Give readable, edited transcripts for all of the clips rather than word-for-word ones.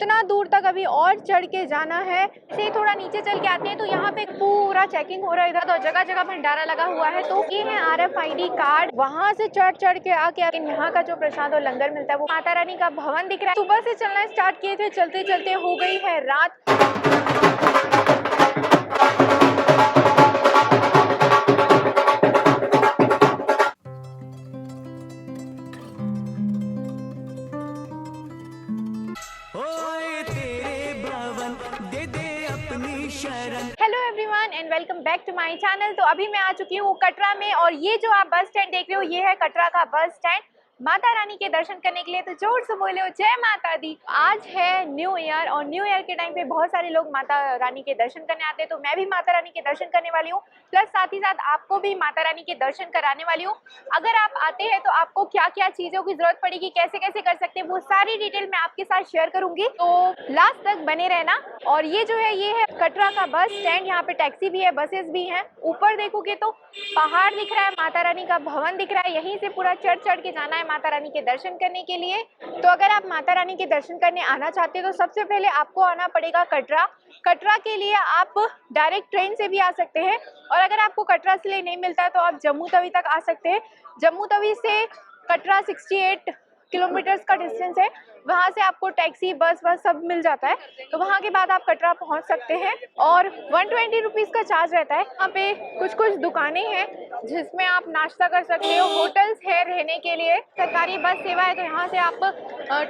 उतना दूर तक अभी और चढ़ के जाना है। से थोड़ा नीचे चल के आते हैं तो यहाँ पे पूरा चेकिंग हो रहा है इधर, तो जगह जगह भंडारा लगा हुआ है। तो ये है RFID कार्ड, वहाँ से चढ़ के आके यहाँ का जो प्रसाद और लंगर मिलता है वो माता रानी का भवन दिख रहा है। सुबह से चलना स्टार्ट किए थे, चलते चलते हो गई है रात। Hello everyone and welcome back to my channel. तो अभी मैं आ चुकी हूँ कटरा में, और ये जो आप बस स्टैंड देख रहे हो ये है कटरा का बस स्टैंड। माता रानी के दर्शन करने के लिए तो जोर से बोले हो जय माता दी। आज है न्यू ईयर, और न्यू ईयर के टाइम पे बहुत सारे लोग माता रानी के दर्शन करने आते हैं, तो मैं भी माता रानी के दर्शन करने वाली हूँ, प्लस साथ ही साथ आपको भी माता रानी के दर्शन कराने वाली हूँ। अगर आप आते हैं तो आपको क्या क्या चीज़ों की जरूरत पड़ेगी, कैसे कैसे कर सकते हैं, वो सारी डिटेल मैं आपके साथ शेयर करूंगी, तो लास्ट तक बने रहना। और ये जो है ये है कटरा का बस स्टैंड, यहाँ पे टैक्सी भी है, बसेस भी हैं। ऊपर देखोगे तो पहाड़ दिख रहा है, माता रानी का भवन दिख रहा है, यहीं से पूरा चढ़ के जाना है माता रानी के दर्शन करने के लिए। तो अगर आप माता रानी के दर्शन करने आना चाहते हो तो सबसे पहले आपको आना पड़ेगा कटरा। कटरा के लिए आप डायरेक्ट ट्रेन से भी आ सकते हैं, और अगर आपको कटरा से नहीं मिलता है तो आप जम्मू तवी तक आ सकते हैं। जम्मू तवी से कटरा 68 किलोमीटर्स का डिस्टेंस है, वहाँ से आपको टैक्सी बस सब मिल जाता है, तो वहाँ के बाद आप कटरा पहुँच सकते हैं। और 120 रुपीज़ का चार्ज रहता है। यहाँ पे कुछ दुकानें हैं जिसमें आप नाश्ता कर सकते हो, होटल्स है रहने के लिए, सरकारी बस सेवा है, तो यहाँ से आप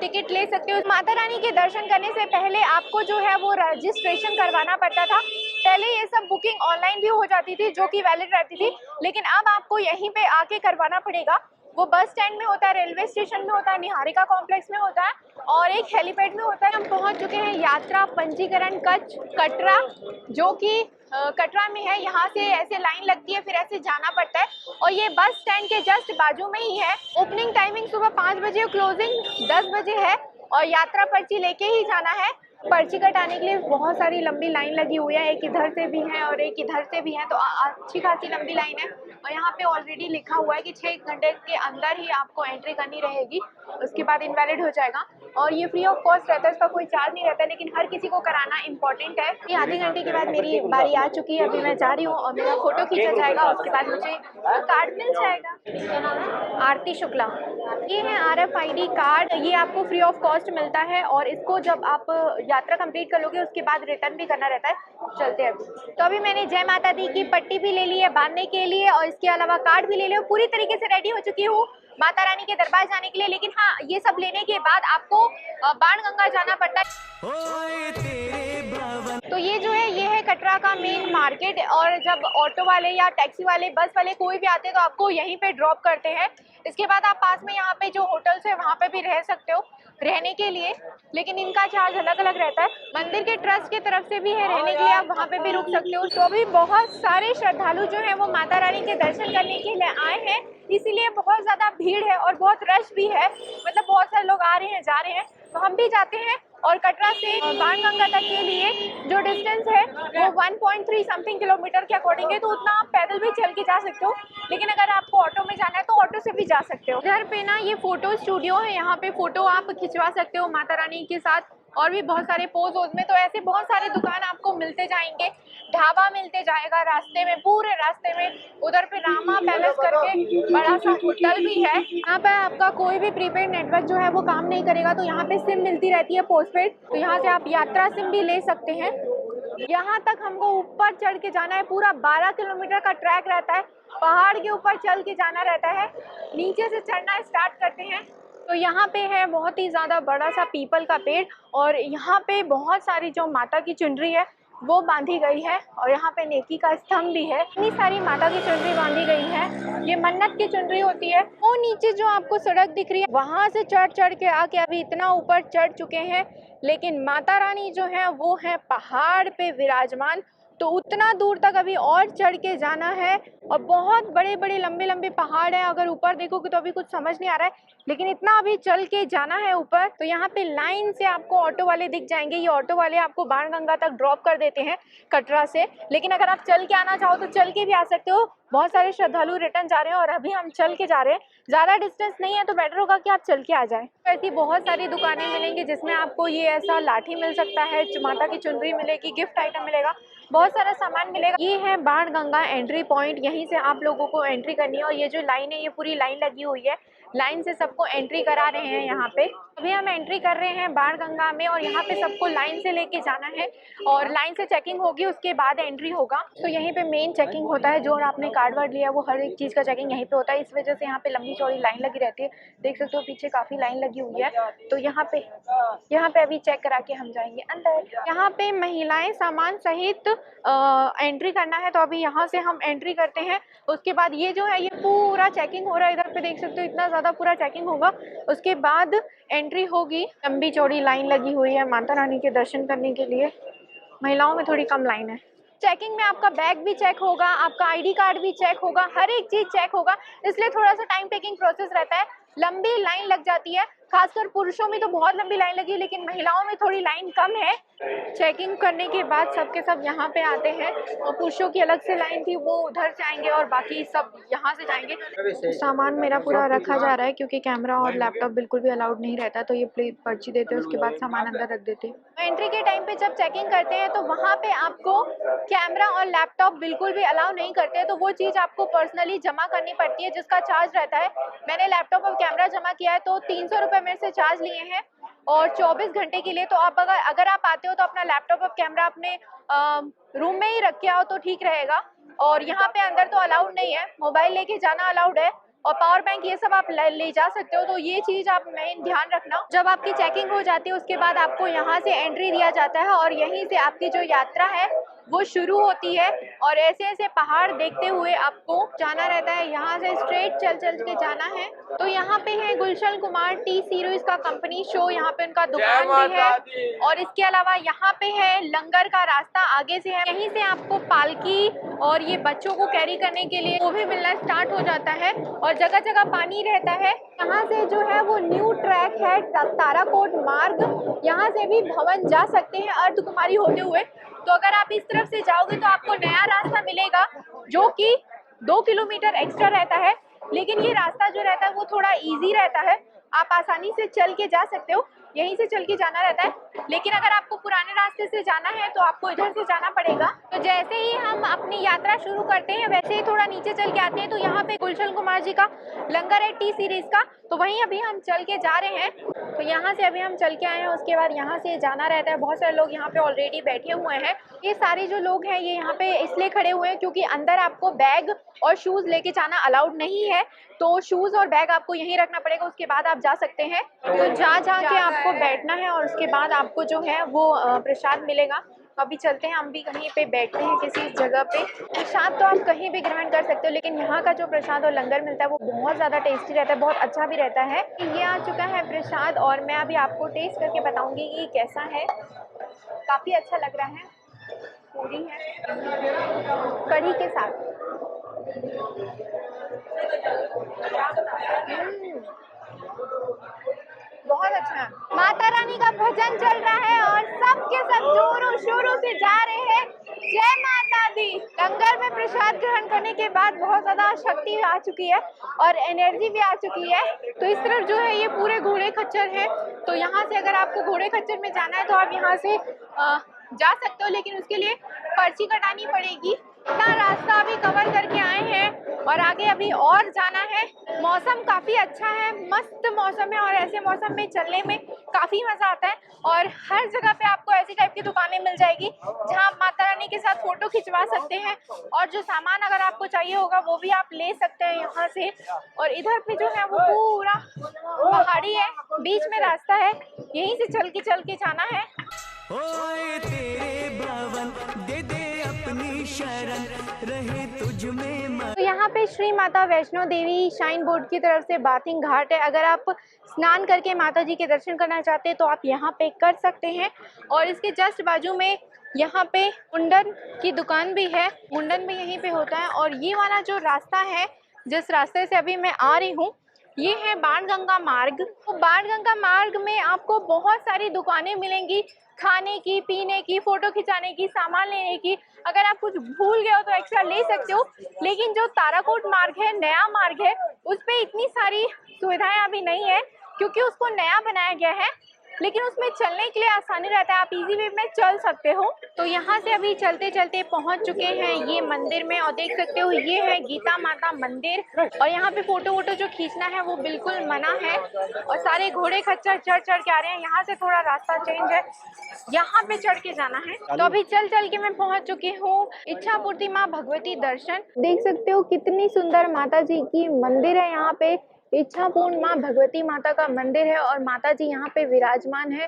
टिकट ले सकते हो। माता रानी के दर्शन करने से पहले आपको जो है वो रजिस्ट्रेशन करवाना पड़ता था। पहले ये सब बुकिंग ऑनलाइन भी हो जाती थी जो कि वैलिड रहती थी, लेकिन अब आपको यहीं पे आके करवाना पड़ेगा। वो बस स्टैंड में होता है, रेलवे स्टेशन में होता है, निहारिका कॉम्प्लेक्स में होता है, और एक हेलीपैड में होता है। हम पहुंच चुके हैं यात्रा पंजीकरण कक्ष कटरा, जो कि कटरा में है। यहाँ से ऐसे लाइन लगती है, फिर ऐसे जाना पड़ता है, और ये बस स्टैंड के जस्ट बाजू में ही है। ओपनिंग टाइमिंग सुबह 5 बजे, क्लोजिंग 10 बजे है, और यात्रा पर्ची लेके ही जाना है। पर्ची कटाने के लिए बहुत सारी लंबी लाइन लगी हुई है, एक इधर से भी है और एक इधर से भी है, तो अच्छी खासी लंबी लाइन है। और यहाँ पे ऑलरेडी लिखा हुआ है कि 6 घंटे के अंदर ही आपको एंट्री करनी रहेगी, उसके बाद इनवैलिड हो जाएगा। और ये फ्री ऑफ कॉस्ट रहता है, इसका कोई चार्ज नहीं रहता, लेकिन हर किसी को कराना इंपॉर्टेंट है। ये आधे घंटे के बाद मेरी बारी आ चुकी है, अभी मैं जा रही हूँ और मेरा फोटो खींचा जाएगा, उसके बाद मुझे कार्ड मिल जाएगा। आरती शुक्ला, ये है RFID कार्ड, ये आपको फ्री ऑफ कॉस्ट मिलता है, और इसको जब आप यात्रा कंप्लीट कर लोगे उसके बाद रिटर्न भी करना रहता है। चलते हैं तो अभी मैंने जय माता दी की पट्टी भी ले ली है बांधने के लिए, और इसके अलावा कार्ड भी ले लिया। पूरी तरीके से रेडी हो चुकी हूँ माता रानी के दरबार जाने के लिए, लेकिन हाँ, ये सब लेने के बाद आपको बाणगंगा जाना पड़ता है। तो ये जो है ये है कटरा का मेन मार्केट, और जब ऑटो वाले या टैक्सी वाले बस वाले कोई भी आते हैं तो आपको यहीं पे ड्रॉप करते हैं। इसके बाद आप पास में यहाँ पे जो होटल्स है वहाँ पे भी रह सकते हो रहने के लिए, लेकिन इनका चार्ज अलग अलग रहता है। मंदिर के ट्रस्ट की तरफ से भी है रहने के लिए, आप वहाँ पे भी रुक सकते हो। तो अभी बहुत सारे श्रद्धालु जो है वो माता रानी के दर्शन करने के लिए आए हैं, इसीलिए बहुत ज्यादा भीड़ है और बहुत रश भी है, मतलब बहुत सारे लोग आ रहे हैं जा रहे हैं। तो हम भी जाते हैं, और कटरा से बाणगंगा तक के लिए जो डिस्टेंस है वो 1.3 समथिंग किलोमीटर के अकॉर्डिंग है, तो उतना आप पैदल भी चल के जा सकते हो, लेकिन अगर आपको ऑटो में जाना है तो ऑटो से भी जा सकते हो। इधर पे ना ये फोटो स्टूडियो है, यहाँ पे फोटो आप खिंचवा सकते हो माता रानी के साथ, और भी बहुत सारे पोज में। तो ऐसे बहुत सारे दुकान आपको मिलते जाएंगे, ढाबा मिलते जाएगा रास्ते में, पूरे रास्ते में। उधर पे रामा पैलेस करके बड़ा सा होटल भी है। यहाँ पे आपका कोई भी प्रीपेड नेटवर्क जो है वो काम नहीं करेगा, तो यहाँ पे सिम मिलती रहती है पोस्टपेड, तो यहाँ से आप यात्रा सिम भी ले सकते हैं। यहाँ तक हमको ऊपर चढ़ के जाना है, पूरा 12 किलोमीटर का ट्रैक रहता है, पहाड़ के ऊपर चल के जाना रहता है। नीचे से चढ़ना स्टार्ट करते हैं तो यहाँ पे है बहुत ही ज़्यादा बड़ा सा पीपल का पेड़, और यहाँ पे बहुत सारी जो माता की चुनरी है वो बांधी गई है, और यहाँ पे नेकी का स्तंभ भी है। इतनी सारी माता की चुनरी बांधी गई है, ये मन्नत की चुनरी होती है। वो नीचे जो आपको सड़क दिख रही है वहाँ से चढ़ के आके अभी इतना ऊपर चढ़ चुके हैं, लेकिन माता रानी जो है वो है पहाड़ पे विराजमान, तो उतना दूर तक अभी और चढ़ के जाना है और बहुत बड़े बड़े लंबे लंबे पहाड़ हैं। अगर ऊपर देखोगे तो अभी कुछ समझ नहीं आ रहा है, लेकिन इतना अभी चल के जाना है ऊपर। तो यहाँ पे लाइन से आपको ऑटो वाले दिख जाएंगे। ये ऑटो वाले आपको बाणगंगा तक ड्रॉप कर देते हैं कटरा से, लेकिन अगर आप चल के आना चाहो तो चल के भी आ सकते हो। बहुत सारे श्रद्धालु रिटर्न जा रहे हैं और अभी हम चल के जा रहे हैं। ज़्यादा डिस्टेंस नहीं है तो बेटर होगा कि आप चल के आ जाएं। ऐसी बहुत सारी दुकानें मिलेंगी जिसमें आपको ये ऐसा लाठी मिल सकता है, माता की चुनरी मिलेगी, गिफ्ट आइटम मिलेगा, बहुत सारा सामान मिलेगा। ये है बाणगंगा एंट्री पॉइंट, यहीं से आप लोगों को एंट्री करनी है। और ये जो लाइन है ये पूरी लाइन लगी हुई है, लाइन से सबको एंट्री करा रहे हैं यहाँ पे। अभी हम एंट्री कर रहे हैं बाणगंगा में और यहाँ पे सबको लाइन से लेके जाना है और लाइन से चेकिंग होगी, उसके बाद एंट्री होगा। तो यहीं पे मेन चेकिंग होता है, जो आपने कार्ड वार्ड लिया वो हर एक चीज़ का चेकिंग यहीं पे होता है। इस वजह से यहाँ पे लंबी चौड़ी लाइन लगी रहती है। देख सकते हो पीछे काफ़ी लाइन लगी हुई है। तो यहाँ पे अभी चेक करा के हम जाएंगे अंदर। यहाँ पे महिलाएं सामान सहित एंट्री करना है, तो अभी यहाँ से हम एंट्री करते हैं। उसके बाद ये जो है ये पूरा चेकिंग हो रहा है, इधर पे देख सकते हो इतना ज़्यादा पूरा चेकिंग होगा, उसके बाद एंट्री होगी। लंबी चौड़ी लाइन लगी हुई है माता रानी के दर्शन करने के लिए। महिलाओं में थोड़ी कम लाइन है। चेकिंग में आपका बैग भी चेक होगा, आपका आईडी कार्ड भी चेक होगा, हर एक चीज़ चेक होगा, इसलिए थोड़ा सा टाइम टेकिंग प्रोसेस रहता है, लंबी लाइन लग जाती है। खासकर पुरुषों में तो बहुत लंबी लाइन लगी, लेकिन महिलाओं में थोड़ी लाइन कम है। चेकिंग करने के बाद सबके सब यहाँ पे आते हैं और पुरुषों की अलग से लाइन थी, वो उधर जाएंगे और बाकी सब यहाँ से जाएंगे। सामान मेरा पूरा रखा जा रहा है क्योंकि कैमरा और लैपटॉप बिल्कुल भी अलाउड नहीं रहता, तो ये पर्ची देते हैं, उसके बाद सामान अंदर रख देते हैं। एंट्री के टाइम पे जब चेकिंग करते हैं तो वहाँ पे आपको कैमरा और लैपटॉप बिल्कुल भी अलाउ नहीं करते, तो वो चीज़ आपको पर्सनली जमा करनी पड़ती है, जिसका चार्ज रहता है। मैंने लैपटॉप और कैमरा जमा किया है तो 300 रुपये मेरे से चार्ज लिए हैं और 24 घंटे के लिए। तो आप अगर आप आते हो तो अपना लैपटॉप और कैमरा अपने रूम में ही रख के आओ तो ठीक रहेगा। और यहाँ पे अंदर तो अलाउड नहीं है, मोबाइल लेके जाना अलाउड है और पावर बैंक ये सब आप ले जा सकते हो। तो ये चीज़ आप मेन ध्यान रखना। जब आपकी चेकिंग हो जाती है उसके बाद आपको यहाँ से एंट्री दिया जाता है और यहीं से आपकी जो यात्रा है वो शुरू होती है। और ऐसे ऐसे पहाड़ देखते हुए आपको जाना रहता है, यहाँ से स्ट्रेट चल के जाना है। तो यहाँ पे है गुलशन कुमार टी सीरीज का कंपनी शो, यहाँ पे उनका दुकान भी है। और इसके अलावा यहाँ पे है लंगर का रास्ता आगे से है, यहीं से आपको पालकी और ये बच्चों को कैरी करने के लिए वो भी मिलना स्टार्ट हो जाता है। और जगह जगह पानी रहता है। यहाँ से जो है वो न्यू ट्रैक है ताराकोट मार्ग, यहाँ से भी भवन जा सकते हैं अर्धकुमारी होते हुए। तो अगर आप इस तरफ से जाओगे तो आपको नया रास्ता मिलेगा जो कि 2 किलोमीटर एक्स्ट्रा रहता है, लेकिन ये रास्ता जो रहता है वो थोड़ा इजी रहता है, आप आसानी से चल के जा सकते हो, यहीं से चल के जाना रहता है। लेकिन अगर आपको पुराने रास्ते से जाना है तो आपको इधर से जाना पड़ेगा। तो जैसे ही हम अपनी यात्रा शुरू करते हैं वैसे ही थोड़ा नीचे चल के आते हैं, तो यहाँ पे गुलशन कुमार जी का लंगर है टी सीरीज का, तो वहीं अभी हम चल के जा रहे हैं। तो यहाँ से अभी हम चल के आए हैं, उसके बाद यहाँ से जाना रहता है। बहुत सारे लोग यहाँ पे ऑलरेडी बैठे हुए हैं। ये सारे जो लोग हैं ये यहाँ पे इसलिए खड़े हुए हैं क्योंकि अंदर आपको बैग और शूज़ लेके जाना अलाउड नहीं है, तो शूज़ और बैग आपको यहीं रखना पड़ेगा, उसके बाद आप जा सकते हैं। तो जा के आपको बैठना है और उसके बाद आपको जो है वो प्रसाद मिलेगा। अभी चलते हैं, हम भी कहीं पे बैठते हैं किसी जगह पे। प्रसाद तो आप कहीं भी ग्रहण कर सकते हो, लेकिन यहाँ का जो प्रसाद और लंगर मिलता है वो बहुत ज़्यादा टेस्टी रहता है, बहुत अच्छा भी रहता है। ये आ चुका है प्रसाद और मैं अभी आपको टेस्ट करके बताऊँगी कि कैसा है। काफ़ी अच्छा लग रहा है। पूरी है कढ़ी के साथ। बहुत अच्छा है। माता रानी का भजन चल रहा है और सब के सब जोरों शोरों से जा रहे हैं जय माता दी। लंगर में प्रसाद ग्रहण करने के बाद बहुत ज्यादा शक्ति आ चुकी है और एनर्जी भी आ चुकी है। तो इस तरफ जो है ये पूरे घोड़े खच्चर हैं, तो यहाँ से अगर आपको घोड़े खच्चर में जाना है तो आप यहाँ से जा सकते हो, लेकिन उसके लिए पर्ची कटानी पड़ेगी। इतना रास्ता अभी कवर करके आए हैं और आगे अभी और जाना है। मौसम काफ़ी अच्छा है, मस्त मौसम है और ऐसे मौसम में चलने में काफ़ी मज़ा आता है। और हर जगह पे आपको ऐसी टाइप की दुकानें मिल जाएगी जहां आप माता रानी के साथ फ़ोटो खिंचवा सकते हैं और जो सामान अगर आपको चाहिए होगा वो भी आप ले सकते हैं यहाँ से। और इधर पे जो है वो पूरा पहाड़ी है, बीच में रास्ता है, यहीं से चल के जाना है। ओए तेरे भवन दे दे अपनी शरण रहे तुझ में। तो यहाँ पे श्री माता वैष्णो देवी श्राइन बोर्ड की तरफ से बाथिंग घाट है। अगर आप स्नान करके माता जी के दर्शन करना चाहते हैं तो आप यहाँ पे कर सकते हैं। और इसके जस्ट बाजू में यहाँ पे मुंडन की दुकान भी है, मुंडन भी यहीं पे होता है। और ये वाला जो रास्ता है, जिस रास्ते से अभी मैं आ रही हूँ, ये है बाणगंगा मार्ग। तो बाणगंगा मार्ग में आपको बहुत सारी दुकानें मिलेंगी, खाने की, पीने की, फोटो खिंचाने की, सामान लेने की। अगर आप कुछ भूल गए हो तो एक्स्ट्रा ले सकते हो। लेकिन जो ताराकोट मार्ग है, नया मार्ग है, उस पे इतनी सारी सुविधाएं अभी नहीं है क्योंकि उसको नया बनाया गया है। लेकिन उसमें चलने के लिए आसानी रहता है, आप इजी वे में चल सकते हो। तो यहाँ से अभी चलते चलते पहुँच चुके हैं ये मंदिर में। और देख सकते हो ये है गीता माता मंदिर। और यहाँ पे फोटो वोटो जो खींचना है वो बिल्कुल मना है। और सारे घोड़े खच्चर चढ़ चढ़ के आ रहे हैं। यहाँ से थोड़ा रास्ता चेंज है, यहाँ पे चढ़ के जाना है। तो अभी चल चल के मैं पहुँच चुकी हूँ इच्छा पूर्ति माँ भगवती दर्शन। देख सकते हो कितनी सुंदर माता जी की मंदिर है। यहाँ पे इच्छा पूर्ण माँ भगवती माता का मंदिर है और माता जी यहाँ पे विराजमान है।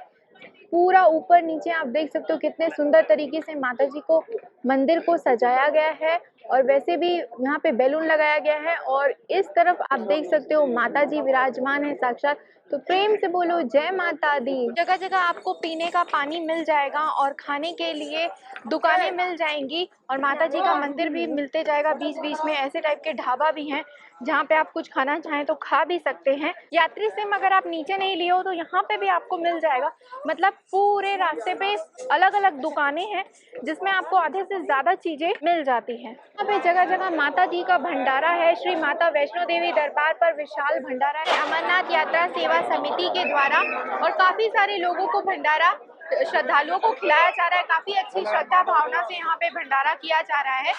पूरा ऊपर नीचे आप देख सकते हो कितने सुंदर तरीके से माता जी को मंदिर को सजाया गया है। और वैसे भी यहाँ पे बैलून लगाया गया है। और इस तरफ आप देख सकते हो माता जी विराजमान है साक्षात। तो प्रेम से बोलो जय माता दी। जगह जगह आपको पीने का पानी मिल जाएगा और खाने के लिए दुकानें मिल जाएंगी। और माता जी का मंदिर भी मिलते जाएगा बीच बीच में। ऐसे टाइप के ढाबा भी हैं जहाँ पे आप कुछ खाना चाहें तो खा भी सकते हैं। यात्री सिम अगर आप नीचे नहीं लिए हो तो यहाँ पे भी आपको मिल जाएगा। मतलब पूरे रास्ते पे अलग अलग दुकानें हैं जिसमें आपको आधे से ज्यादा चीजें मिल जाती हैं। यहाँ पे जगह जगह माता जी का भंडारा है। श्री माता वैष्णो देवी दरबार पर विशाल भंडारा है अमरनाथ यात्रा सेवा समिति के द्वारा। और काफी सारे लोगों को भंडारा, श्रद्धालुओं को खिलाया जा रहा है। काफी अच्छी श्रद्धा भावना से यहाँ पे भंडारा किया जा रहा है।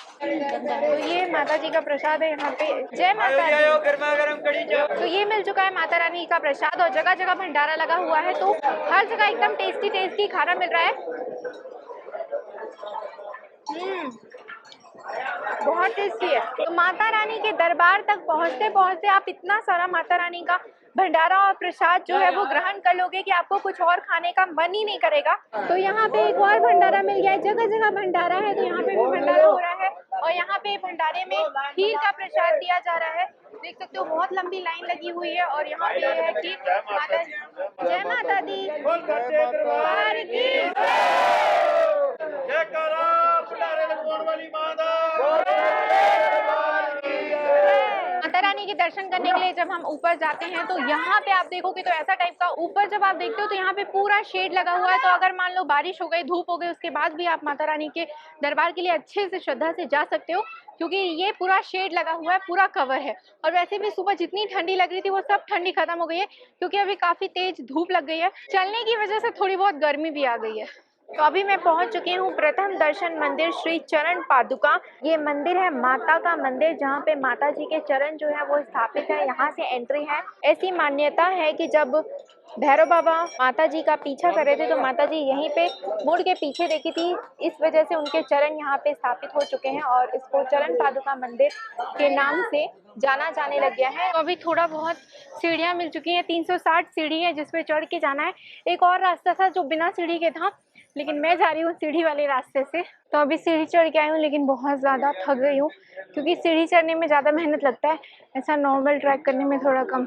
तो ये माता जी का प्रसाद है यहाँ पे। जय माता दी। तो ये मिल चुका है माता रानी का प्रसाद और जगह जगह भंडारा लगा हुआ है। तो हर जगह एकदम टेस्टी टेस्टी खाना मिल रहा है। बहुत टेस्टी है। तो माता रानी के दरबार तक पहुँचते पहुँचते आप इतना सारा माता रानी का भंडारा और प्रसाद जो है वो ग्रहण कर लोगे कि आपको कुछ और खाने का मन ही नहीं करेगा। तो यहाँ पे एक और भंडारा मिल गया है। जगह जगह भंडारा है तो यहाँ पे भी भंडारा हो रहा है। और यहाँ पे भंडारे में खीर का प्रसाद दिया जा रहा है। देख सकते हो बहुत लंबी लाइन लगी हुई है। और यहाँ पे है कि माता जय माता दी माता रानी के दर्शन करने के लिए जब हम ऊपर जाते हैं तो यहाँ पे आप देखोगे तो ऐसा टाइप का ऊपर जब आप देखते हो तो यहाँ पे पूरा शेड लगा हुआ है। तो अगर मान लो बारिश हो गई, धूप हो गई, उसके बाद भी आप माता रानी के दरबार के लिए अच्छे से श्रद्धा से जा सकते हो क्योंकि ये पूरा शेड लगा हुआ है, पूरा कवर है। और वैसे भी सुबह जितनी ठंडी लग रही थी वो सब ठंडी खत्म हो गई है क्योंकि अभी काफी तेज धूप लग गई है। चलने की वजह से थोड़ी बहुत गर्मी भी आ गई है। तो अभी मैं पहुंच चुकी हूँ प्रथम दर्शन मंदिर श्री चरण पादुका। ये मंदिर है माता का मंदिर जहाँ पे माता जी के चरण जो है वो स्थापित है। यहाँ से एंट्री है। ऐसी मान्यता है कि जब भैरव बाबा माता जी का पीछा कर रहे थे तो माता जी यहीं पे मुड़ के पीछे देखी थी। इस वजह से उनके चरण यहाँ पे स्थापित हो चुके हैं और इसको चरण पादुका मंदिर के नाम से जाना जाने लग गया है। तो अभी थोड़ा बहुत सीढ़ियाँ मिल चुकी हैं। 360 सीढ़ी है जिसपे चढ़ के जाना है। एक और रास्ता था जो बिना सीढ़ी के था लेकिन मैं जा रही हूँ सीढ़ी वाले रास्ते से। तो अभी सीढ़ी चढ़ के आई हूँ लेकिन बहुत ज़्यादा थक गई हूँ क्योंकि सीढ़ी चढ़ने में ज़्यादा मेहनत लगता है, ऐसा नॉर्मल ट्रैक करने में थोड़ा कम।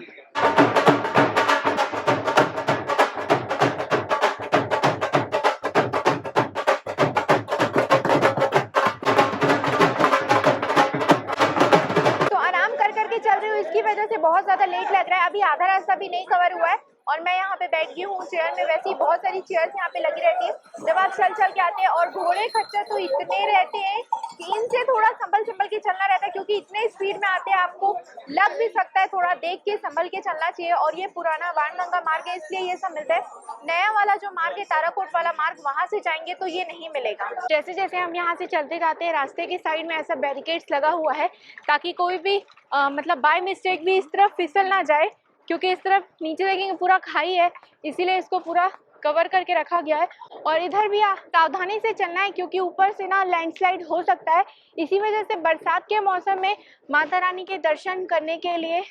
तो आराम कर करके चल रही हूँ, इसकी वजह से बहुत ज़्यादा लेट लग रहा है। अभी आधा रास्ता भी नहीं कवर हुआ है और मैं यहाँ पे बैठ गई हूँ चेयर में। वैसे ही बहुत सारी चेयर्स यहाँ पे लगी रहती है जब आप चल चल के आते हैं। और घोड़े खच्चर तो इतने रहते हैं कि इनसे थोड़ा संभल संभल के चलना रहता है क्योंकि इतने स्पीड में आते हैं, आपको लग भी सकता है। थोड़ा देख के संभल के चलना चाहिए। और ये पुराना बाणगंगा मार्ग है इसलिए ये सब मिलता है। नया वाला जो मार्ग है ताराकोट वाला मार्ग, वहाँ से जाएंगे तो ये नहीं मिलेगा। जैसे जैसे हम यहाँ से चलते जाते हैं रास्ते के साइड में ऐसा बैरिकेड्स लगा हुआ है ताकि कोई भी मतलब बाय मिस्टेक भी इस तरफ फिसल ना जाए क्योंकि इस तरफ नीचे देखेंगे पूरा खाई है, इसीलिए इसको पूरा कवर करके रखा गया है। और इधर भी सावधानी से चलना है क्योंकि ऊपर से ना लैंडस्लाइड हो सकता है। इसी वजह से बरसात के मौसम में माता रानी के दर्शन करने के लिए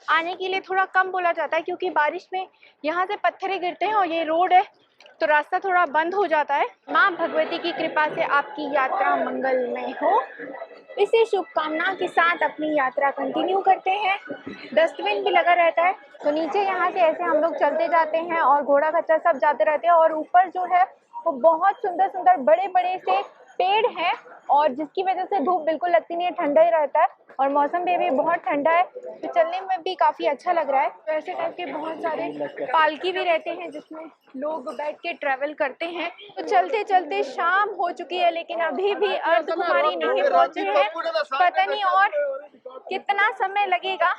आने के लिए थोड़ा कम बोला जाता है क्योंकि बारिश में यहाँ से पत्थरें गिरते हैं और ये रोड है तो रास्ता थोड़ा बंद हो जाता है। माँ भगवती की कृपा से आपकी यात्रा मंगलमय हो। इसी शुभकामना के साथ अपनी यात्रा कंटिन्यू करते हैं। डस्टबिन भी लगा रहता है, तो नीचे यहाँ से ऐसे हम लोग चलते जाते हैं और घोड़ा खच्चर सब जाते रहते हैं। और ऊपर जो है वो बहुत सुंदर सुंदर बड़े बड़े से पेड़ हैं और जिसकी वजह से धूप बिल्कुल लगती नहीं है, ठंडा ही रहता है और मौसम भी बहुत ठंडा है, तो चलने में भी काफ़ी अच्छा लग रहा है। तो ऐसे टाइप के बहुत सारे पालकी भी रहते हैं जिसमें लोग बैठ के ट्रैवल करते हैं। तो चलते चलते शाम हो चुकी है लेकिन अभी भी अर्धकुमारी नहीं पहुंचे हैं, पता नहीं और कितना समय लगेगा।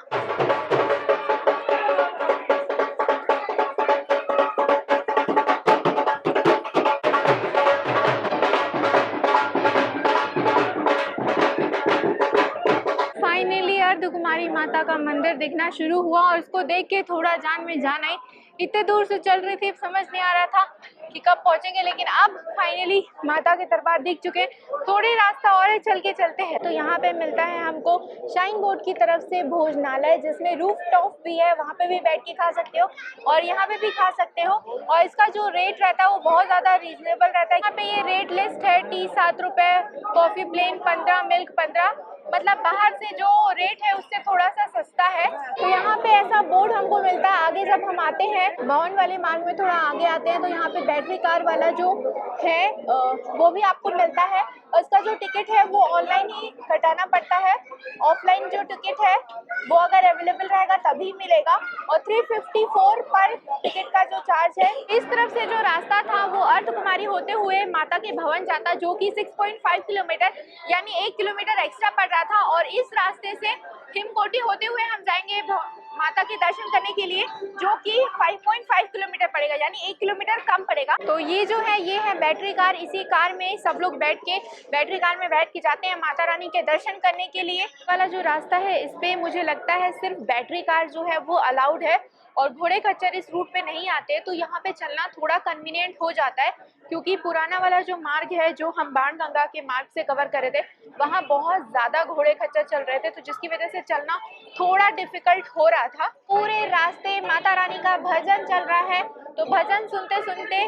फाइनली अर्धकुमारी माता का मंदिर दिखना शुरू हुआ और उसको देख के थोड़ा जान में जान आई। इतने दूर से चल रही थी, समझ नहीं आ रहा था कि कब पहुंचेंगे, लेकिन अब फाइनली माता के दरबार दिख चुके हैं। थोड़ी रास्ता और है, चल के चलते हैं। तो यहाँ पे मिलता है हमको शाइन बोर्ड की तरफ से भोजनालय, जिसमें रूफ टॉप भी है, वहाँ पे भी बैठ के खा सकते हो और यहाँ पे भी खा सकते हो। और इसका जो रेट रहता है वो बहुत ज़्यादा रीजनेबल रहता है। यहाँ पे ये रेट लिस्ट है, टी 7 रुपये, कॉफ़ी प्लेन 15, मिल्क 15, मतलब बाहर से जो रेट है उससे थोड़ा सा सस्ता है। तो यहाँ पे ऐसा बोर्ड हमको मिलता है। आगे जब हम आते हैं भवन वाले मार्ग में, थोड़ा आगे आते हैं तो यहाँ पे बैटरी कार वाला जो है वो भी आपको मिलता है। और इसका जो टिकट है वो ऑनलाइन ही कटाना पड़ता है, ऑफलाइन जो टिकट है वो अगर अवेलेबल रहेगा तभी मिलेगा। और 354 पर टिकट का जो चार्ज है। इस तरफ से जो रास्ता था वो अर्धकुमारी होते हुए माता के भवन जाता, जो कि 6.5 किलोमीटर यानी 1 किलोमीटर एक्स्ट्रा पड़ रहा था। और इस रास्ते से हिमकोटी होते हुए हम जाएंगे माता के दर्शन करने के लिए, जो कि 5.5 किलोमीटर पड़ेगा यानी 1 किलोमीटर कम पड़ेगा। तो ये जो है ये है बैटरी कार। इसी कार में सब लोग बैठ के बैटरी कार में बैठ के जाते हैं माता रानी के दर्शन करने के लिए। वाला जो रास्ता है इस पे मुझे लगता है सिर्फ बैटरी कार जो है वो अलाउड है और घोड़े खच्चर इस रूट पे नहीं आते। तो यहाँ पे चलना थोड़ा कन्वीनियंट हो जाता है, क्योंकि पुराना वाला जो मार्ग है जो हम बाणगंगा के मार्ग से कवर करे थे, वहाँ बहुत ज़्यादा घोड़े खच्चर चल रहे थे, तो जिसकी वजह से चलना थोड़ा डिफिकल्ट हो रहा था। पूरे रास्ते माता रानी का भजन चल रहा है, तो भजन सुनते सुनते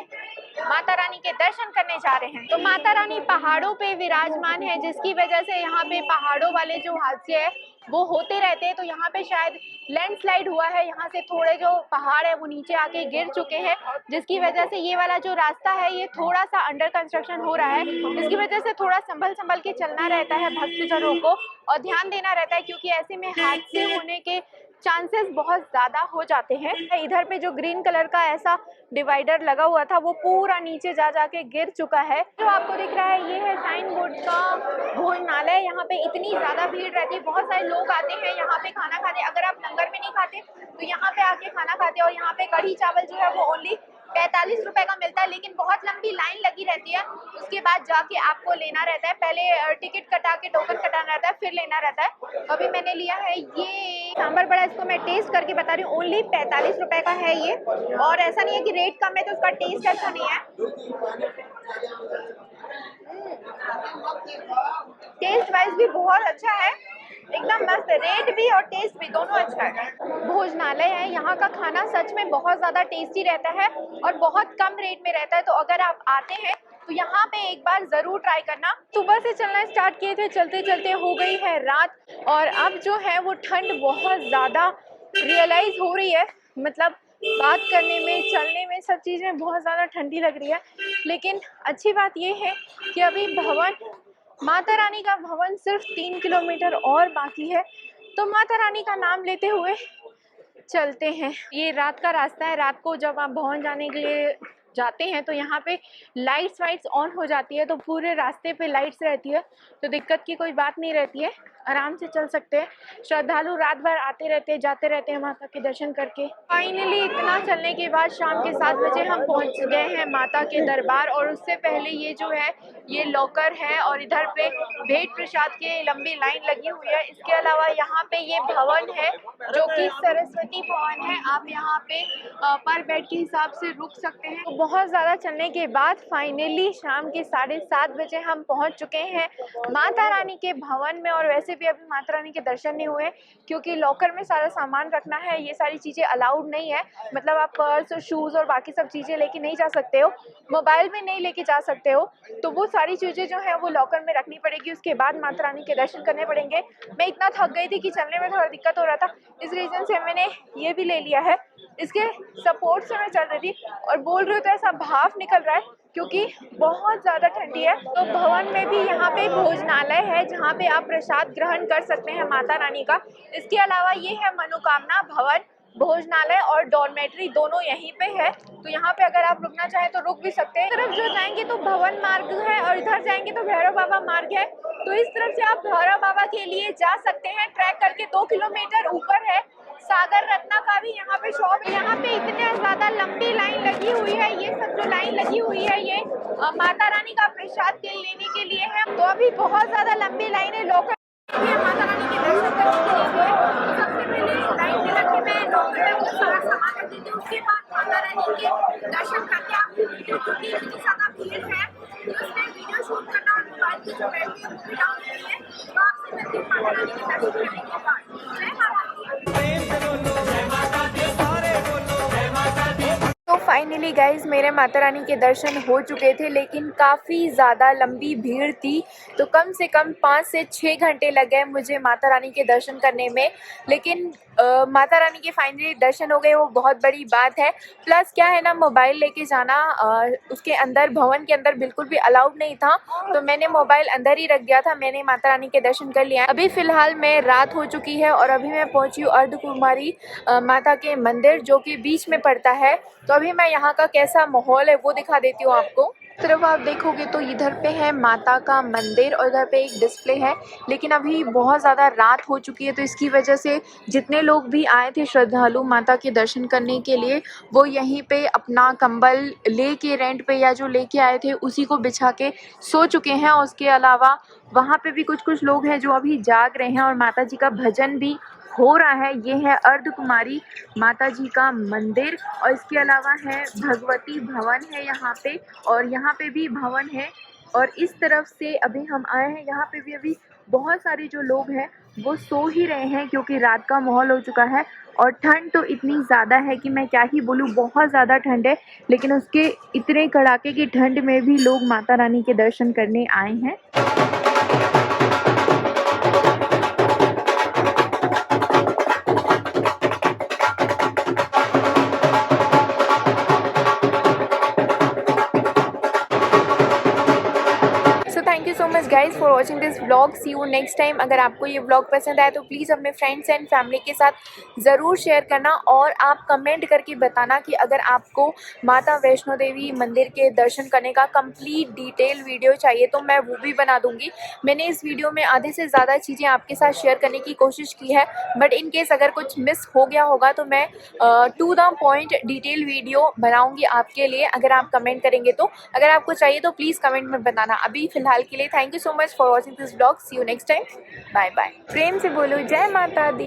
माता रानी के दर्शन करने जा रहे हैं। तो माता रानी पहाड़ों पे विराजमान है, जिसकी वजह से यहाँ पे पहाड़ों वाले जो हादसे है वो होते रहते हैं। तो यहाँ पे शायद लैंडस्लाइड हुआ है, यहाँ से थोड़े जो पहाड़ है वो नीचे आके गिर चुके हैं, जिसकी वजह से ये वाला जो रास्ता है ये थोड़ा सा अंडर कंस्ट्रक्शन हो रहा है। इसकी वजह से थोड़ा संभल के चलना रहता है भक्तजनों को और ध्यान देना रहता है, क्योंकि ऐसे में हादसे होने के चांसेस बहुत ज़्यादा हो जाते हैं। इधर पे जो ग्रीन कलर का ऐसा डिवाइडर लगा हुआ था वो पूरा नीचे जा जाके गिर चुका है। जो आपको दिख रहा है ये है शाइन बोर्ड का भोजनालय। यहाँ पे इतनी ज़्यादा भीड़ रहती है, बहुत सारे लोग आते हैं यहाँ पे खाना खाते। अगर आप लंगर में नहीं खाते तो यहाँ पे आके खाना खाते हैं। और यहाँ पे कढ़ी चावल जो है वो ओनली 45 रुपए का मिलता है, लेकिन बहुत लंबी लाइन लगी रहती है। उसके बाद जाके आपको लेना रहता है, पहले टिकट कटा के टोकन कटाना रहता है फिर लेना रहता है। अभी मैंने लिया है ये सांभर बड़ा, इसको मैं टेस्ट करके बता रही हूँ। ओनली 45 रुपए का है ये, और ऐसा नहीं है कि रेट कम है तो उसका टेस्ट अच्छा नहीं है। टेस्ट वाइज भी बहुत अच्छा है, एकदम मस्त है। रेट भी और टेस्ट भी दोनों अच्छा है। भोजनालय है, यहाँ का खाना सच में बहुत ज़्यादा टेस्टी रहता है और बहुत कम रेट में रहता है। तो अगर आप आते हैं तो यहाँ पे एक बार ज़रूर ट्राई करना। सुबह से चलना स्टार्ट किए थे, चलते चलते हो गई है रात और अब जो है वो ठंड बहुत ज़्यादा रियलाइज़ हो रही है। मतलब बात करने में, चलने में, सब चीज़ में बहुत ज़्यादा ठंडी लग रही है। लेकिन अच्छी बात ये है कि अभी भवन, माता रानी का भवन सिर्फ 3 किलोमीटर और बाकी है। तो माता रानी का नाम लेते हुए चलते हैं। ये रात का रास्ता है। रात को जब आप भवन जाने के लिए जाते हैं तो यहाँ पे लाइट्स वाइट्स ऑन हो जाती है, तो पूरे रास्ते पे लाइट्स रहती है, तो दिक्कत की कोई बात नहीं रहती है, आराम से चल सकते हैं। श्रद्धालु रात भर आते रहते हैं, जाते रहते हैं माता के दर्शन करके। फाइनली इतना चलने के बाद शाम के 7 बजे हम पहुँच गए हैं माता के दरबार। और उससे पहले ये जो है ये लॉकर है और इधर पे भेंट प्रसाद की लंबी लाइन लगी हुई है। इसके अलावा यहाँ पे ये भवन है जो कि सरस्वती भवन है। आप यहाँ पे पर बेड के हिसाब से रुक सकते हैं। तो बहुत ज़्यादा चलने के बाद फाइनली शाम के 7:30 बजे हम पहुंच चुके हैं माता रानी के भवन में। और वैसे भी अभी माता रानी के दर्शन नहीं हुए क्योंकि लॉकर में सारा सामान रखना है, ये सारी चीज़ें अलाउड नहीं है। मतलब आप पर्स और शूज़ और बाकी सब चीज़ें लेके नहीं जा सकते हो, मोबाइल भी नहीं लेके जा सकते हो, तो वो सारी चीज़ें जो है वो लॉकर में रखनी पड़ेगी। उसके बाद माता रानी के दर्शन करने पड़ेंगे। मैं इतना थक गई थी कि चलने में थोड़ा दिक्कत हो रहा था, इस रीज़न से मैंने ये भी ले लिया है। इसके सपोर्ट से मैं चल रही थी और बोल रही हूँ तो ऐसा भाप निकल रहा है क्योंकि बहुत ज़्यादा ठंडी है। तो भवन में भी यहाँ पे भोजनालय है जहाँ पे आप प्रसाद ग्रहण कर सकते हैं माता रानी का। इसके अलावा ये है मनोकामना भवन, भोजनालय और डॉर्मेट्री दोनों यहीं पे है। तो यहाँ पे अगर आप रुकना चाहें तो रुक भी सकते हैं। इस तरफ जो जाएंगे तो भवन मार्ग है और इधर जाएंगे तो भैरव बाबा मार्ग है। तो इस तरफ से आप भैरव बाबा के लिए जा सकते हैं। ट्रैक करके 2 किलोमीटर ऊपर है। सागर रत्ना का भी यहाँ पे शॉप। यहाँ पे इतने ज्यादा लंबी लाइन लगी हुई है। ये सब जो लाइन लगी हुई है ये माता रानी का प्रसाद लेने के लिए है। तो अभी बहुत ज्यादा लंबी लाइन है। लोग माता रानी के दर्शन करने के लिए सबसे पहले लाइन में लग के मैं लोकर में वो सारा सामान रख देती हूँ। उसके बाद माता रानी के दर्शन करके आपको वीडियो, क्योंकि इतनी ज्यादा भीड़ है तो उसमें वीडियो शूट करना और मोबाइल की जो बैटरी है वो भी डाउन हो गई है। तो आपसे मिलती हूँ माता रानी के दर्शन करने के बाद। जय माता दी। तो फाइनली गाइज मेरे माता रानी के दर्शन हो चुके थे, लेकिन काफ़ी ज़्यादा लंबी भीड़ थी। तो कम से कम 5 से 6 घंटे लग गए मुझे माता रानी के दर्शन करने में। लेकिन माता रानी के फाइनली दर्शन हो गए, वो बहुत बड़ी बात है। प्लस क्या है ना, मोबाइल लेके जाना उसके अंदर भवन के अंदर बिल्कुल भी अलाउड नहीं था, तो मैंने मोबाइल अंदर ही रख दिया था। मैंने माता रानी के दर्शन कर लिया। अभी फ़िलहाल मैं रात हो चुकी है और अभी मैं पहुंची हूँ अर्धकुमारी माता के मंदिर जो कि बीच में पड़ता है। तो अभी मैं यहाँ का कैसा माहौल है वो दिखा देती हूँ आपको। तरफ आप देखोगे तो इधर पे है माता का मंदिर और इधर पे एक डिस्प्ले है। लेकिन अभी बहुत ज़्यादा रात हो चुकी है, तो इसकी वजह से जितने लोग भी आए थे श्रद्धालु माता के दर्शन करने के लिए, वो यहीं पे अपना कंबल लेके रेंट पे या जो लेके आए थे उसी को बिछा के सो चुके हैं। और उसके अलावा वहाँ पे भी कुछ लोग हैं जो अभी जाग रहे हैं और माता जी का भजन भी हो रहा है। ये है अर्धकुमारी माता जी का मंदिर और इसके अलावा है भगवती भवन है यहाँ पे, और यहाँ पे भी भवन है। और इस तरफ से अभी हम आए हैं, यहाँ पे भी अभी बहुत सारे जो लोग हैं वो सो ही रहे हैं क्योंकि रात का माहौल हो चुका है। और ठंड तो इतनी ज़्यादा है कि मैं क्या ही बोलूँ, बहुत ज़्यादा ठंड है। लेकिन उसके इतने कड़ाके की ठंड में भी लोग माता रानी के दर्शन करने आए हैं। Thank you so much guys for watching this vlog. See you next time. अगर आपको ये व्लॉग पसंद आए तो प्लीज़ अपने फ्रेंड्स एंड फैमिली के साथ ज़रूर शेयर करना, और आप कमेंट करके बताना कि अगर आपको माता वैष्णो देवी मंदिर के दर्शन करने का कंप्लीट डिटेल वीडियो चाहिए तो मैं वो भी बना दूंगी। मैंने इस वीडियो में आधे से ज़्यादा चीज़ें आपके साथ शेयर करने की कोशिश की है, बट इन केस अगर कुछ मिस हो गया होगा तो मैं to the point detail video बनाऊँगी आपके लिए, अगर आप कमेंट करेंगे तो। अगर आपको चाहिए तो प्लीज़ कमेंट में बताना। अभी फ़िलहाल के लिए thank you so much for watching this vlog. See you next time. Bye bye. प्रेम से बोलो जय माता दी।